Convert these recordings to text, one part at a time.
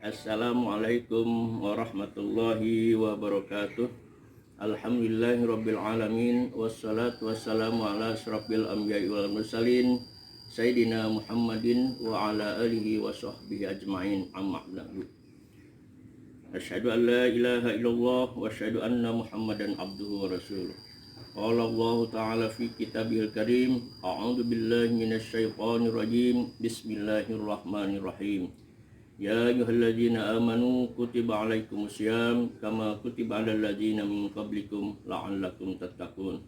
Assalamualaikum warahmatullahi wabarakatuh. Alhamdulillahirabbil alamin wassalatu wassalamu ala asyrafil anbiya'i wal mursalin Sayyidina Muhammadin wa ala alihi wa sahbihi ajma'in, amma ba'du. Asyhadu an la ilaha illallah wa asyhadu anna Muhammadan abduhu wa rasuluh. Qala Allah ta'ala fi kitabihil karim, a'udzu billahi minasy syaithanir rajim. Bismillahirrahmanirrahim. Ya ayyuhalladzina amanu kutiba alaikumusiyam kama kutiba alal ladzina min qablikum la'allakum tattaqun.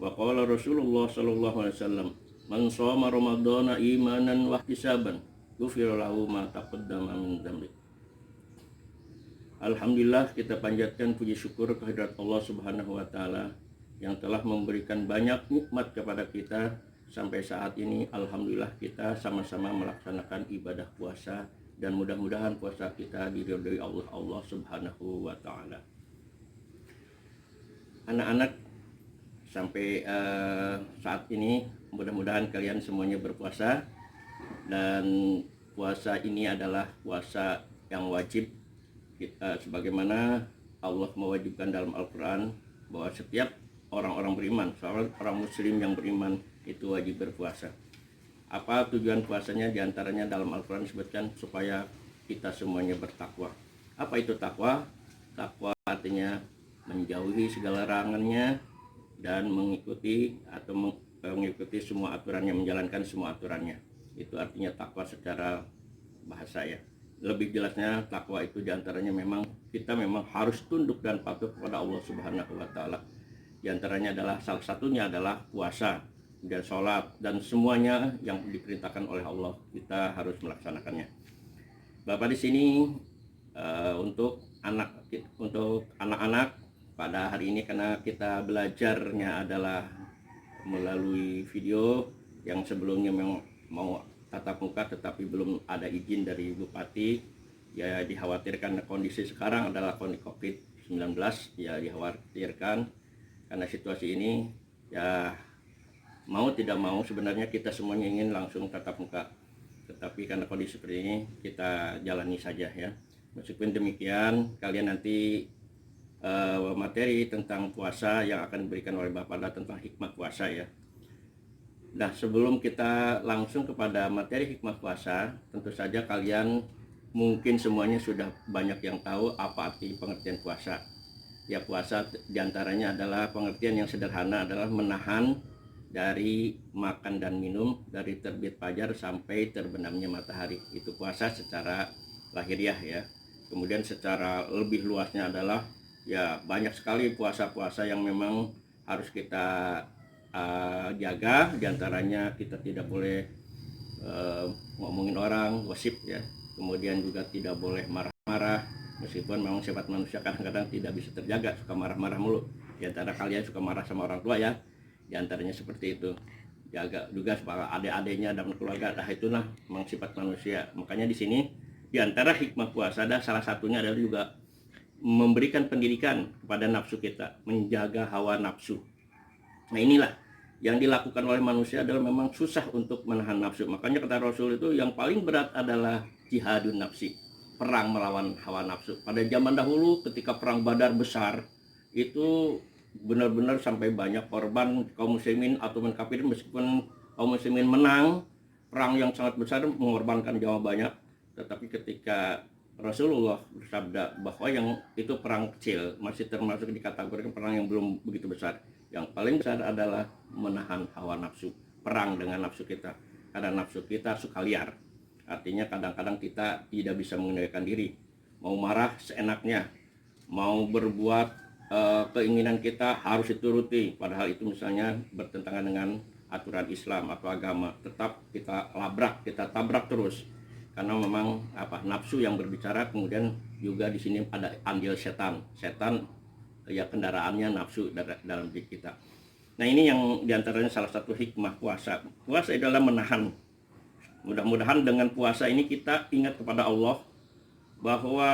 Wa qala Rasulullah sallallahu alaihi wasallam, man shoma ramadhana imanan wa ihtisaban ghufira lahu ma taqaddama min dzambi. Alhamdulillah, kita panjatkan puji syukur kehadirat Allah Subhanahu wa taala yang telah memberikan banyak nikmat kepada kita sampai saat ini. Alhamdulillah, kita sama-sama melaksanakan ibadah puasa dan mudah-mudahan puasa kita diridhoi Allah Subhanahu wa taala. Anak-anak, sampai saat ini mudah-mudahan kalian semuanya berpuasa, dan puasa ini adalah puasa yang wajib kita, sebagaimana Allah mewajibkan dalam Al-Quran bahwa setiap orang-orang beriman, orang muslim yang beriman itu wajib berpuasa. Apa tujuan puasanya? Diantaranya dalam Al-Quran disebutkan supaya kita semuanya bertakwa. Apa itu takwa? Takwa artinya menjauhi segala larangannya dan mengikuti semua aturannya, menjalankan semua aturannya. Itu artinya takwa secara bahasa ya. Lebih jelasnya takwa itu diantaranya kita memang harus tunduk dan patuh kepada Allah Subhanahu wa taala. Diantaranya adalah salah satunya adalah puasa dan sholat, dan semuanya yang diperintahkan oleh Allah kita harus melaksanakannya. Bapak di sini untuk anak-anak pada hari ini, karena kita belajarnya adalah melalui video, yang sebelumnya memang mau tatap muka tetapi belum ada izin dari Bupati, ya dikhawatirkan kondisi sekarang adalah kondisi COVID-19, ya dikhawatirkan karena situasi ini, ya mau tidak mau sebenarnya kita semuanya ingin langsung tatap muka, tetapi karena kondisi seperti ini kita jalani saja ya. Meskipun demikian, kalian nanti materi tentang puasa yang akan diberikan oleh Bapak adalah tentang hikmah puasa ya. Nah, sebelum kita langsung kepada materi hikmah puasa, tentu saja kalian mungkin semuanya sudah banyak yang tahu apa arti pengertian puasa. Ya, puasa diantaranya adalah pengertian yang sederhana adalah menahan dari makan dan minum dari terbit fajar sampai terbenamnya matahari. Itu puasa secara lahiriah ya. Kemudian secara lebih luasnya adalah ya banyak sekali puasa-puasa yang memang harus kita jaga. Diantaranya kita tidak boleh ngomongin orang, gosip ya. Kemudian juga tidak boleh marah-marah, meskipun memang sifat manusia kadang-kadang tidak bisa terjaga, suka marah-marah mulu. Di antara kalian suka marah sama orang tua ya, di antaranya seperti itu. Jaga juga supaya adik-adiknya dalam keluarga, itulah memang sifat manusia. Makanya di sini di antara hikmah puasa ada salah satunya adalah juga memberikan pendidikan kepada nafsu kita, menjaga hawa nafsu. Nah, inilah yang dilakukan oleh manusia adalah memang susah untuk menahan nafsu. Makanya kata Rasul itu yang paling berat adalah jihadun nafsi, perang melawan hawa nafsu. Pada zaman dahulu ketika perang Badar besar itu benar-benar sampai banyak korban kaum muslimin atau kafirin. Meskipun kaum muslimin menang perang yang sangat besar, mengorbankan nyawa banyak, tetapi ketika Rasulullah bersabda bahwa yang itu perang kecil, masih termasuk dikategorikan perang yang belum begitu besar. Yang paling besar adalah menahan hawa nafsu, perang dengan nafsu kita. Karena nafsu kita suka liar, artinya kadang-kadang kita tidak bisa mengendalikan diri, mau marah seenaknya, mau berbuat keinginan kita harus dituruti, padahal itu misalnya bertentangan dengan aturan Islam atau agama, tetap kita labrak, kita tabrak terus, karena memang nafsu yang berbicara. Kemudian juga di sini ada andil setan ya, kendaraannya nafsu dalam diri kita. Nah, ini yang diantaranya salah satu hikmah puasa. Puasa adalah menahan. Mudah-mudahan dengan puasa ini kita ingat kepada Allah bahwa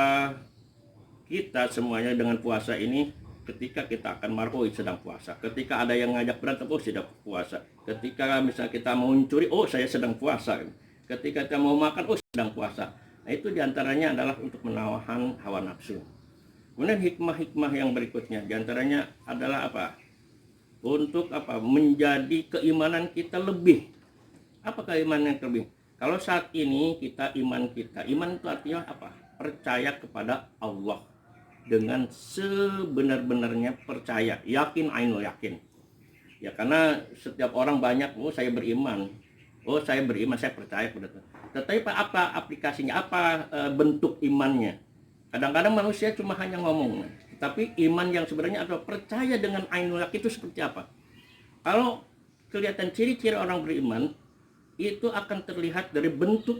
kita semuanya dengan puasa ini, ketika kita akan marah, oh sedang puasa. Ketika ada yang ngajak berantem, oh sedang puasa. Ketika misalnya kita mau mencuri, oh saya sedang puasa. Ketika kita mau makan, oh sedang puasa. Nah, itu diantaranya adalah untuk menahan hawa nafsu. Kemudian hikmah-hikmah yang berikutnya diantaranya adalah apa? Untuk apa? Menjadi keimanan kita lebih. Apa keimanan yang lebih? Kalau saat ini iman itu artinya apa? Percaya kepada Allah dengan sebenar-benarnya percaya, yakin, ainul yakin. Ya, karena setiap orang banyak, oh saya beriman, saya percaya pada Tuhan. Tetapi apa aplikasinya, apa bentuk imannya? Kadang-kadang manusia cuma hanya ngomong, tapi iman yang sebenarnya atau percaya dengan ainul yakin itu seperti apa? Kalau kelihatan ciri-ciri orang beriman, itu akan terlihat dari bentuk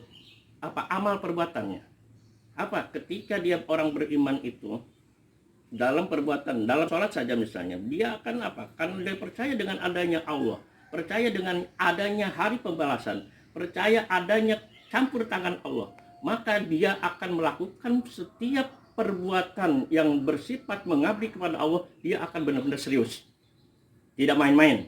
apa amal perbuatannya. Apa? Ketika dia orang beriman itu dalam perbuatan, dalam sholat saja misalnya, dia akan apa? Karena dia percaya dengan adanya Allah, percaya dengan adanya hari pembalasan, percaya adanya campur tangan Allah, maka dia akan melakukan setiap perbuatan yang bersifat mengabdi kepada Allah, dia akan benar-benar serius, tidak main-main.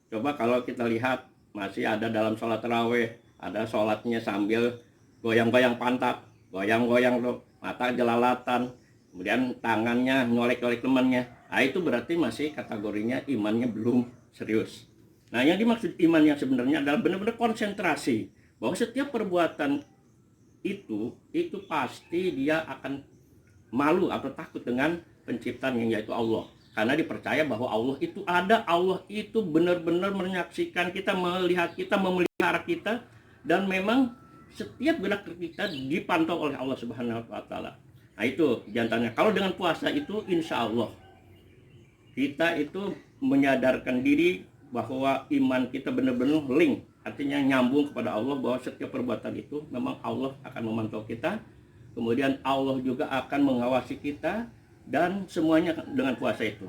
Coba kalau kita lihat, masih ada dalam sholat tarawih, ada sholatnya sambil goyang-goyang pantat, goyang-goyang tuh, mata jelalatan, kemudian tangannya nyolek-nyolek temannya. Nah, itu berarti masih kategorinya imannya belum serius. Nah, yang dimaksud iman yang sebenarnya adalah benar-benar konsentrasi bahwa setiap perbuatan itu pasti dia akan malu atau takut dengan penciptanya, yaitu Allah. Karena dipercaya bahwa Allah itu ada, Allah itu benar-benar menyaksikan kita, melihat kita, memelihara kita, dan memang setiap gerak kita dipantau oleh Allah Subhanahu wa taala. Nah, itu diantaranya. Kalau dengan puasa itu insya Allah kita itu menyadarkan diri bahwa iman kita benar-benar link, artinya nyambung kepada Allah, bahwa setiap perbuatan itu memang Allah akan memantau kita, kemudian Allah juga akan mengawasi kita, dan semuanya dengan puasa itu.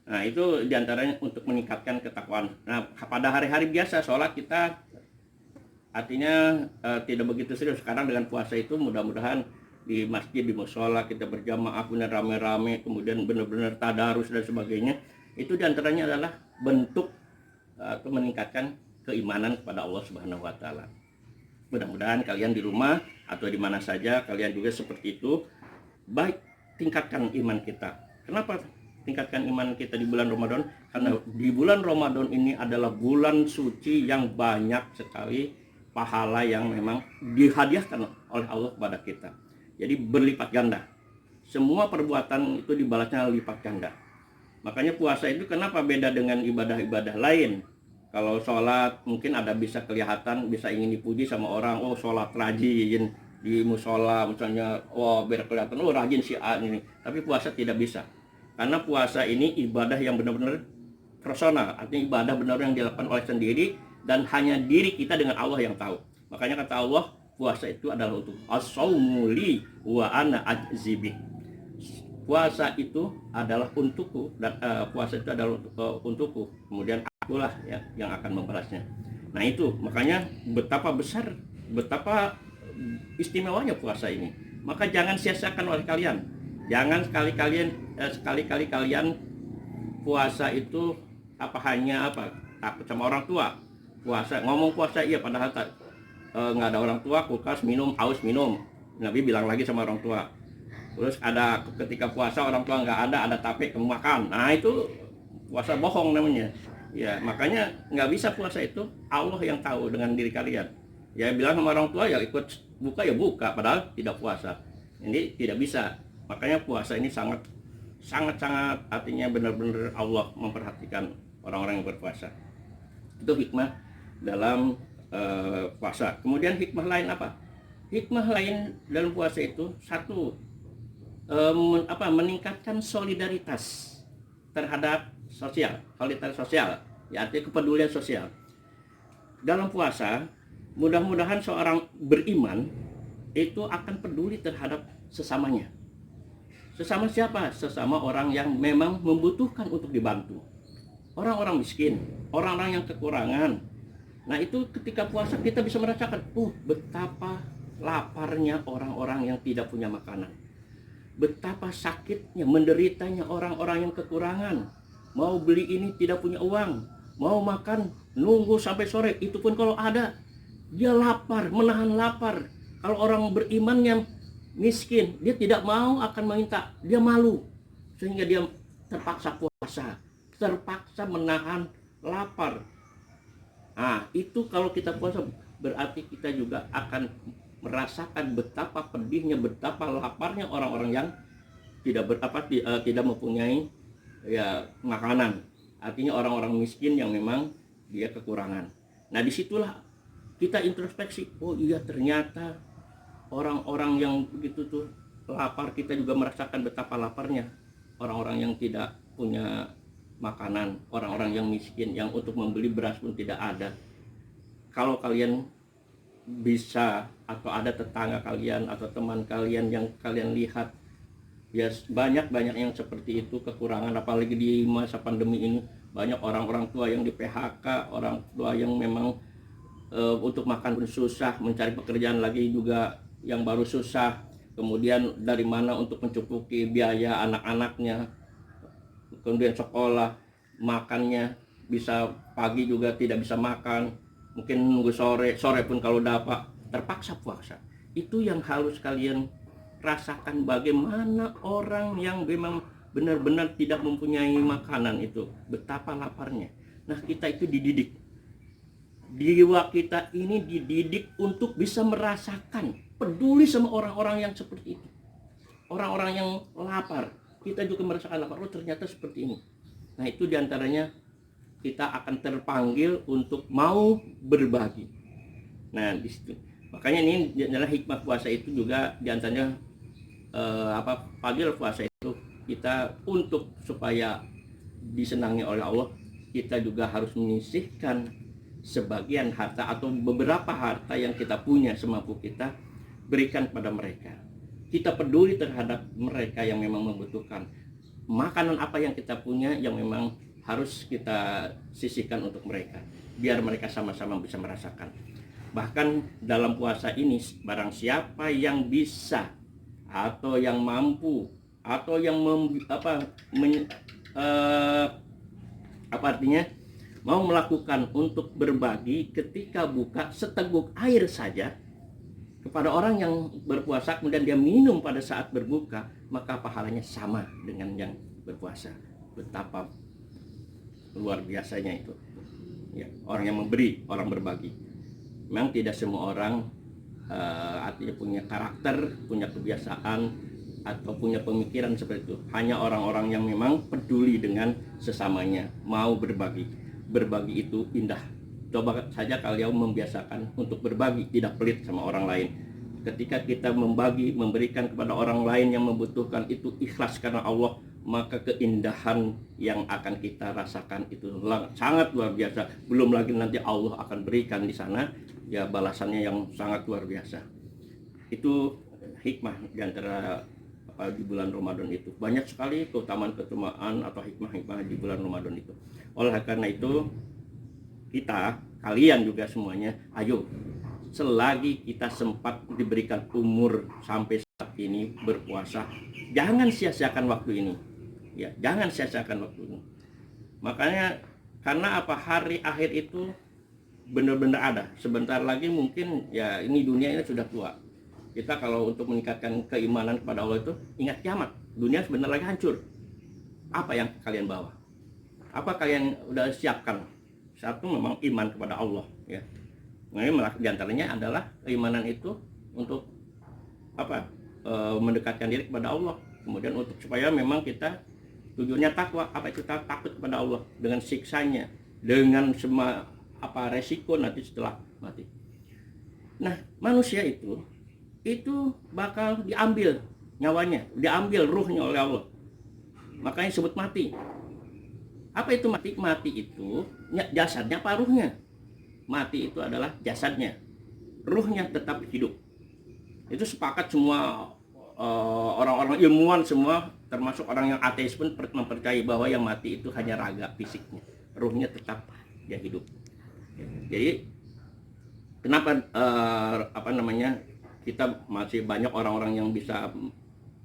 Nah, itu diantaranya untuk meningkatkan ketakwaan. Nah, pada hari-hari biasa sholat kita artinya tidak begitu serius. Sekarang dengan puasa itu mudah-mudahan di masjid, di mushola kita berjamaah, kemudian rame-rame, kemudian benar-benar tadarus dan sebagainya. Itu diantaranya adalah bentuk atau meningkatkan keimanan kepada Allah Subhanahu wa taala. Mudah-mudahan kalian di rumah atau di mana saja kalian juga seperti itu. Baik, tingkatkan iman kita. Kenapa tingkatkan iman kita di bulan Ramadan? Karena di bulan Ramadan ini adalah bulan suci yang banyak sekali pahala yang memang dihadiahkan oleh Allah kepada kita. Jadi berlipat ganda. Semua perbuatan itu dibalasnya lipat ganda. Makanya puasa itu kenapa beda dengan ibadah-ibadah lain? Kalau sholat mungkin ada bisa kelihatan, bisa ingin dipuji sama orang, oh sholat rajin di musola misalnya, wah biar kelihatan, oh rajin si A ini. Tapi puasa tidak bisa, karena puasa ini ibadah yang benar-benar personal, artinya ibadah benar yang dilakukan oleh sendiri dan hanya diri kita dengan Allah yang tahu. Makanya kata Allah, puasa itu adalah untuk as-saumu li wa ana ajzibi. Puasa itu adalah untukku, dan puasa itu adalah untukku, kemudian akulah ya yang akan membalasnya. Nah, itu makanya betapa besar, betapa istimewanya puasa ini. Maka jangan sia-siakan oleh kalian. Jangan sekali-kali kalian puasa itu hanya takut sama orang tua. Puasa, ngomong puasa iya, padahal nggak ada orang tua, kulkas minum, aus minum. Nabi bilang lagi sama orang tua. Terus ada ketika puasa orang tua nggak ada tape kamu makan. Nah, itu puasa bohong namanya. Ya, makanya nggak bisa puasa itu, Allah yang tahu dengan diri kalian. Ya bilang sama orang tua ya ikut buka ya buka, padahal tidak puasa. Ini tidak bisa. Makanya puasa ini sangat artinya benar-benar Allah memperhatikan orang-orang yang berpuasa. Itu hikmah dalam puasa. Kemudian hikmah lain apa? Hikmah lain dalam puasa itu satu, meningkatkan solidaritas terhadap solidaritas sosial, ya artinya kepedulian sosial. Dalam puasa mudah-mudahan seorang beriman itu akan peduli terhadap sesamanya. Sesama siapa? Sesama orang yang memang membutuhkan untuk dibantu. Orang-orang miskin, orang-orang yang kekurangan. Nah, itu ketika puasa kita bisa merasakan, betapa laparnya orang-orang yang tidak punya makanan. Betapa sakitnya, menderitanya orang-orang yang kekurangan. Mau beli ini tidak punya uang, mau makan nunggu sampai sore, itu pun kalau ada. Dia lapar, menahan lapar. Kalau orang beriman yang miskin, dia tidak mau akan meminta, dia malu, sehingga dia terpaksa puasa, terpaksa menahan lapar. Nah, itu kalau kita puasa berarti kita juga akan merasakan betapa pedihnya, betapa laparnya orang-orang yang tidak mempunyai ya makanan. Artinya orang-orang miskin yang memang dia kekurangan. Nah, disitulah kita introspeksi. Oh iya, ternyata orang-orang yang begitu tuh lapar, kita juga merasakan betapa laparnya orang-orang yang tidak punya makanan, orang-orang yang miskin, yang untuk membeli beras pun tidak ada. Kalau kalian bisa, atau ada tetangga kalian atau teman kalian yang kalian lihat, ya banyak yang seperti itu, kekurangan, apalagi di masa pandemi ini, banyak orang-orang tua yang di PHK, orang tua yang memang untuk makan pun susah, mencari pekerjaan lagi juga yang baru susah, kemudian dari mana untuk mencukupi biaya anak-anaknya, kemudian sekolah, makannya bisa pagi juga tidak bisa makan, mungkin nunggu sore pun kalau dapat terpaksa puasa. Itu yang harus kalian rasakan, bagaimana orang yang memang benar-benar tidak mempunyai makanan itu, betapa laparnya. Nah, kita itu dididik, jiwa kita ini dididik untuk bisa merasakan, peduli sama orang-orang yang seperti itu, orang-orang yang lapar. Kita juga merasakan lapar, oh ternyata seperti ini. Nah, itu diantaranya kita akan terpanggil untuk mau berbagi. Nah, di situ makanya ini adalah hikmah puasa itu juga diantaranya fadil puasa itu kita untuk supaya disenangi oleh Allah, kita juga harus menyisihkan sebagian harta atau beberapa harta yang kita punya semampu kita, berikan pada mereka. Kita peduli terhadap mereka yang memang membutuhkan. Makanan apa yang kita punya yang memang harus kita sisihkan untuk mereka, biar mereka sama-sama bisa merasakan. Bahkan dalam puasa ini, barang siapa yang bisa atau yang mampu atau yang mau melakukan untuk berbagi ketika buka seteguk air saja kepada orang yang berpuasa, kemudian dia minum pada saat berbuka, maka pahalanya sama dengan yang berpuasa. Betapa luar biasanya itu ya, orang yang memberi, orang berbagi. Memang tidak semua orang artinya punya karakter, punya kebiasaan atau punya pemikiran seperti itu. Hanya orang-orang yang memang peduli dengan sesamanya, mau berbagi. Berbagi itu indah. Coba saja kalian membiasakan untuk berbagi, tidak pelit sama orang lain. Ketika kita membagi, memberikan kepada orang lain yang membutuhkan, itu ikhlas karena Allah, maka keindahan yang akan kita rasakan itu sangat luar biasa. Belum lagi nanti Allah akan berikan di sana ya balasannya yang sangat luar biasa. Itu hikmah di antara di bulan Ramadan itu. Banyak sekali keutamaan atau hikmah-hikmah di bulan Ramadan itu. Oleh karena itu, kalian juga semuanya, ayo selagi kita sempat diberikan umur sampai saat ini berpuasa, jangan sia-siakan waktu ini. Ya, jangan sia-siakan waktu ini. Makanya karena hari akhir itu benar-benar ada. Sebentar lagi mungkin ya ini dunia ini sudah tua. Kita kalau untuk meningkatkan keimanan kepada Allah itu ingat kiamat. Dunia sebentar lagi hancur. Apa yang kalian bawa? Apa kalian udah siapkan? Satu memang iman kepada Allah ya. Nah, diantaranya adalah keimanan itu untuk mendekatkan diri kepada Allah. Kemudian untuk supaya memang kita tujuannya takwa, apa itu takut kepada Allah dengan siksanya, dengan semua resiko nanti setelah mati. Nah, manusia itu bakal diambil nyawanya, diambil ruhnya oleh Allah. Makanya disebut mati. Apa itu mati? Mati itu jasadnya apa ruhnya? Mati itu adalah jasadnya. Ruhnya tetap hidup. Itu sepakat semua orang-orang ilmuwan semua, termasuk orang yang ateis pun mempercayai bahwa yang mati itu hanya raga fisiknya. Ruhnya tetap dia hidup. Jadi kenapa kita masih banyak orang-orang yang bisa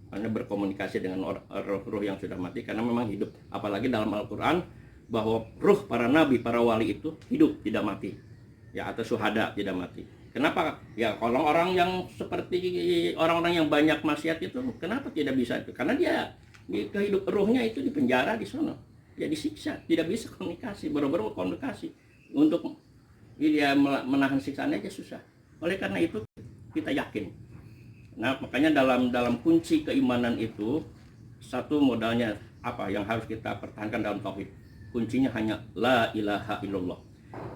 berkomunikasi dengan roh-roh yang sudah mati, karena memang hidup. Apalagi dalam Al-Quran bahwa ruh para nabi, para wali itu hidup, tidak mati ya, atau syuhada tidak mati. Kenapa? Ya kalau orang yang seperti orang-orang yang banyak maksiat itu, kenapa tidak bisa itu? Karena dia di kehidupan ruhnya itu di penjara di sana, dia disiksa, tidak bisa komunikasi, baru-baru komunikasi untuk dia menahan siksaannya aja susah. Oleh karena itu kita yakin. Nah makanya dalam kunci keimanan itu satu modalnya apa yang harus kita pertahankan dalam tauhid. Kuncinya hanya la ilaha illallah.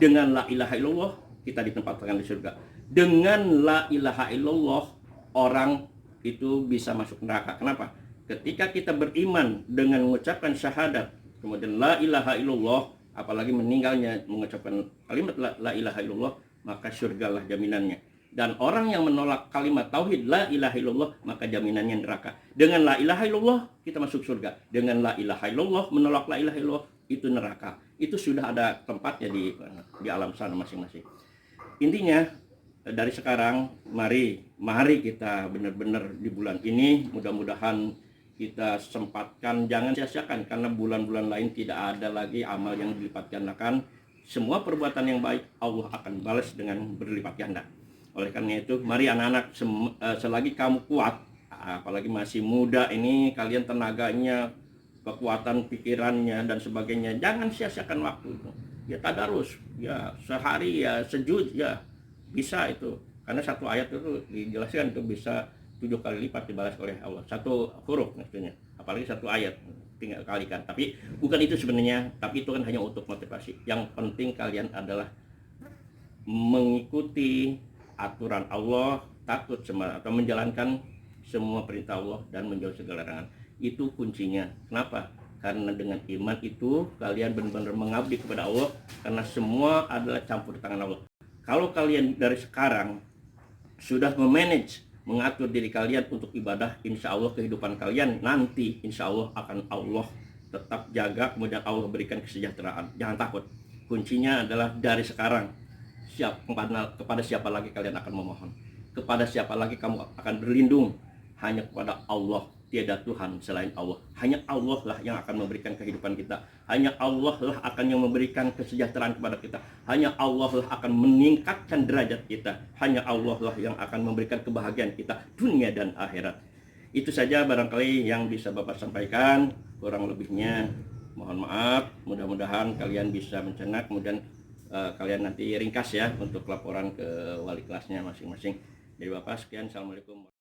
Dengan la ilaha illallah kita ditempatkan di surga. Dengan la ilaha illallah orang itu bisa masuk neraka. Kenapa? Ketika kita beriman dengan mengucapkan syahadat, kemudian la ilaha illallah, apalagi meninggalnya mengucapkan kalimat la ilaha illallah, maka surgalah jaminannya. Dan orang yang menolak kalimat tauhid la ilaha illallah, maka jaminannya neraka. Dengan la ilaha illallah kita masuk surga. Dengan la ilaha illallah menolak la ilaha illallah itu neraka. Itu sudah ada tempatnya di alam sana masing-masing. Intinya dari sekarang mari kita benar-benar di bulan ini mudah-mudahan kita sempatkan, jangan sia-siakan, karena bulan-bulan lain tidak ada lagi amal yang dilipat gandakan. Semua perbuatan yang baik Allah akan balas dengan berlipat ganda. Oleh karena itu mari anak-anak, selagi kamu kuat, apalagi masih muda ini, kalian tenaganya, kekuatan pikirannya dan sebagainya, jangan sia-siakan waktu itu. Ya tadarus, ya sehari, ya sejud, ya bisa itu. Karena satu ayat itu dijelaskan itu bisa 7 kali lipat dibalas oleh Allah. Satu huruf maksudnya, apalagi satu ayat tinggal kalikan. Tapi bukan itu sebenarnya, tapi itu kan hanya untuk motivasi. Yang penting kalian adalah mengikuti aturan Allah, takut atau menjalankan semua perintah Allah dan menjauhi segala larangan. Itu kuncinya. Kenapa? Karena dengan iman itu kalian benar-benar mengabdi kepada Allah, karena semua adalah campur tangan Allah. Kalau kalian dari sekarang sudah memanage, mengatur diri kalian untuk ibadah, insya Allah kehidupan kalian nanti insya Allah akan Allah tetap jaga, kemudian Allah berikan kesejahteraan. Jangan takut. Kuncinya adalah dari sekarang, kepada siapa lagi kalian akan memohon, kepada siapa lagi kamu akan berlindung. Hanya kepada Allah, tiada Tuhan selain Allah. Hanya Allah lah yang akan memberikan kehidupan kita. Hanya Allah lah akan yang memberikan kesejahteraan kepada kita. Hanya Allah lah akan meningkatkan derajat kita. Hanya Allah lah yang akan memberikan kebahagiaan kita dunia dan akhirat. Itu saja barangkali yang bisa Bapak sampaikan. Kurang lebihnya mohon maaf. Mudah-mudahan kalian bisa mencerna, kemudian kalian nanti ringkas ya untuk laporan ke wali kelasnya masing-masing. Dari Bapak sekian, assalamualaikum.